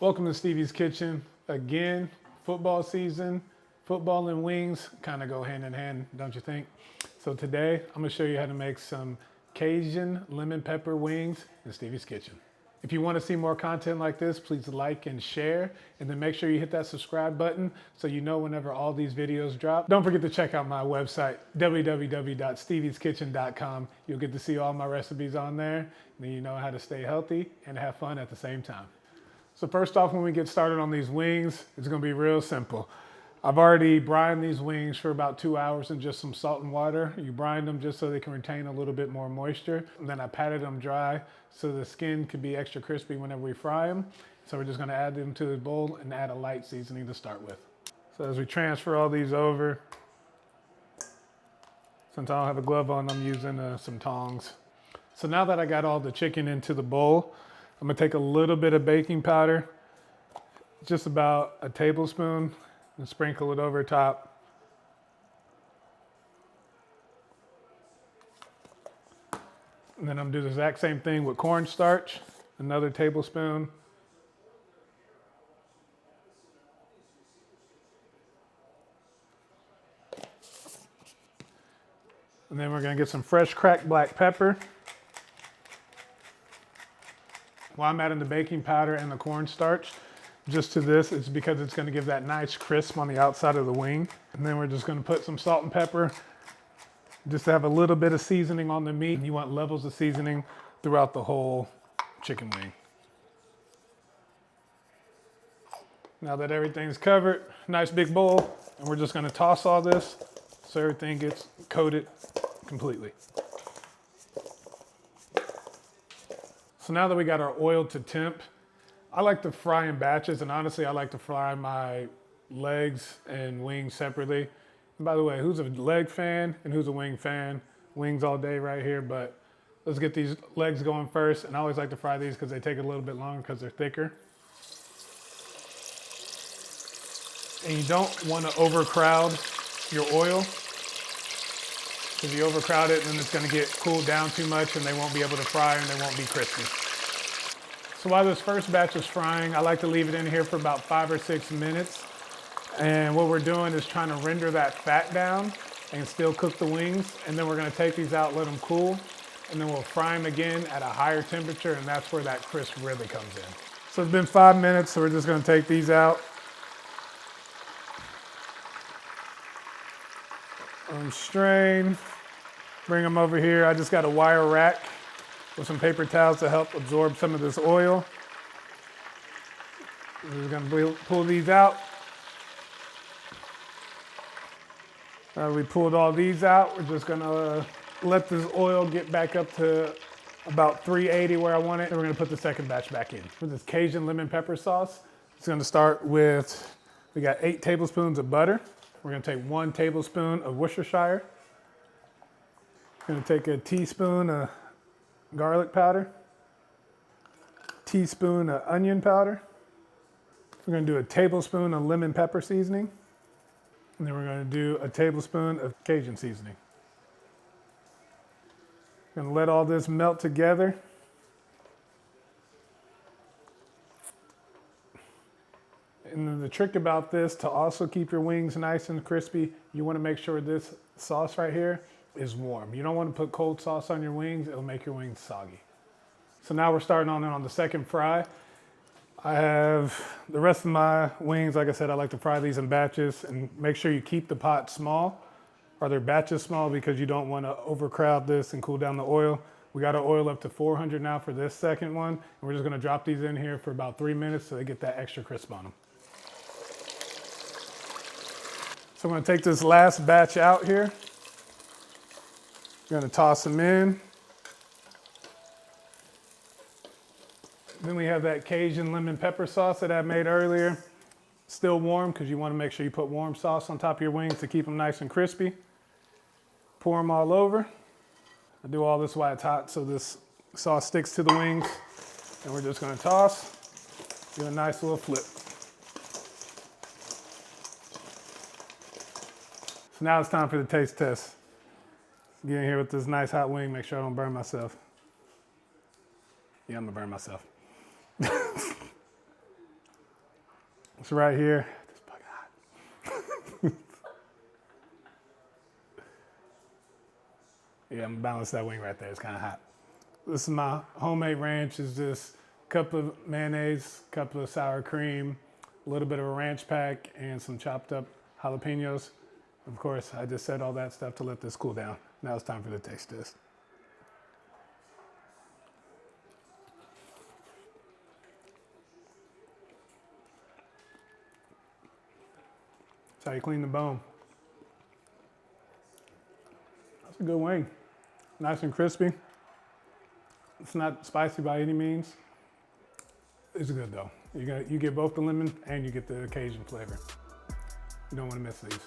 Welcome to Stevie's Kitchen. Again, football season. Football and wings kind of go hand in hand, don't you think? So today, I'm gonna show you how to make some Cajun Lemon Pepper Wings in Stevie's Kitchen. If you want to see more content like this, please like and share, and then make sure you hit that subscribe button so you know whenever all these videos drop. Don't forget to check out my website, www.stevieskitchen.com. You'll get to see all my recipes on there, and then you know how to stay healthy and have fun at the same time. So first off, when we get started on these wings, it's gonna be real simple. I've already brined these wings for about 2 hours in just some salt and water. You brine them just so they can retain a little bit more moisture. And then I patted them dry so the skin can be extra crispy whenever we fry them. So we're just gonna add them to the bowl and add a light seasoning to start with. So as we transfer all these over, since I don't have a glove on, I'm using some tongs. So now that I got all the chicken into the bowl, I'm gonna take a little bit of baking powder, just about a tablespoon, and sprinkle it over top. And then I'm gonna do the exact same thing with cornstarch, another tablespoon. And then we're gonna get some fresh cracked black pepper. While I'm adding the baking powder and the cornstarch, just to this, it's because it's gonna give that nice crisp on the outside of the wing. And then we're just gonna put some salt and pepper, just to have a little bit of seasoning on the meat. You want levels of seasoning throughout the whole chicken wing. Now that everything's covered, nice big bowl, and we're just gonna toss all this so everything gets coated completely. So now that we got our oil to temp, I like to fry in batches, and honestly, I like to fry my legs and wings separately. And by the way, who's a leg fan and who's a wing fan? Wings all day right here, but let's get these legs going first. And I always like to fry these because they take a little bit longer because they're thicker. And you don't want to overcrowd your oil. If you overcrowd it, then it's going to get cooled down too much and they won't be able to fry and they won't be crispy. So while this first batch is frying, I like to leave it in here for about 5 or 6 minutes. And what we're doing is trying to render that fat down and still cook the wings. And then we're going to take these out, let them cool, and then we'll fry them again at a higher temperature, and that's where that crisp really comes in. So it's been 5 minutes, so we're just going to take these out. Strain, bring them over here. I just got a wire rack with some paper towels to help absorb some of this oil. We're gonna pull these out. We pulled all these out. We're just gonna let this oil get back up to about 380 where I want it. And we're gonna put the second batch back in. For this Cajun lemon pepper sauce, it's gonna start with, we got 8 tablespoons of butter. We're gonna take 1 tablespoon of Worcestershire. We're gonna take a teaspoon of garlic powder, teaspoon of onion powder. We're gonna do a tablespoon of lemon pepper seasoning. And then we're gonna do a tablespoon of Cajun seasoning. Gonna let all this melt together. And then the trick about this, to also keep your wings nice and crispy, you wanna make sure this sauce right here is warm. You don't wanna put cold sauce on your wings, it'll make your wings soggy. So now we're starting on the second fry. I have the rest of my wings, like I said, I like to fry these in batches, and make sure you keep the pot small, or their batches small, because you don't wanna overcrowd this and cool down the oil. We got our oil up to 400 now for this second one, and we're just gonna drop these in here for about 3 minutes so they get that extra crisp on them. So I'm gonna take this last batch out here. I'm gonna toss them in. Then we have that Cajun lemon pepper sauce that I made earlier. Still warm, because you wanna make sure you put warm sauce on top of your wings to keep them nice and crispy. Pour them all over. I do all this while it's hot so this sauce sticks to the wings. And we're just gonna toss, do a nice little flip. So now it's time for the taste test. Get in here with this nice hot wing, make sure I don't burn myself. Yeah, I'm gonna burn myself. It's right here. It's fucking hot. Yeah, I'm gonna balance that wing right there. It's kind of hot. This is my homemade ranch. It's just a cup of mayonnaise, a couple of sour cream, a little bit of a ranch pack, and some chopped up jalapenos. Of course, I just said all that stuff to let this cool down. Now it's time for the taste test. That's how you clean the bone. That's a good wing. Nice and crispy. It's not spicy by any means. It's good though. You get both the lemon and you get the Cajun flavor. You don't want to miss these.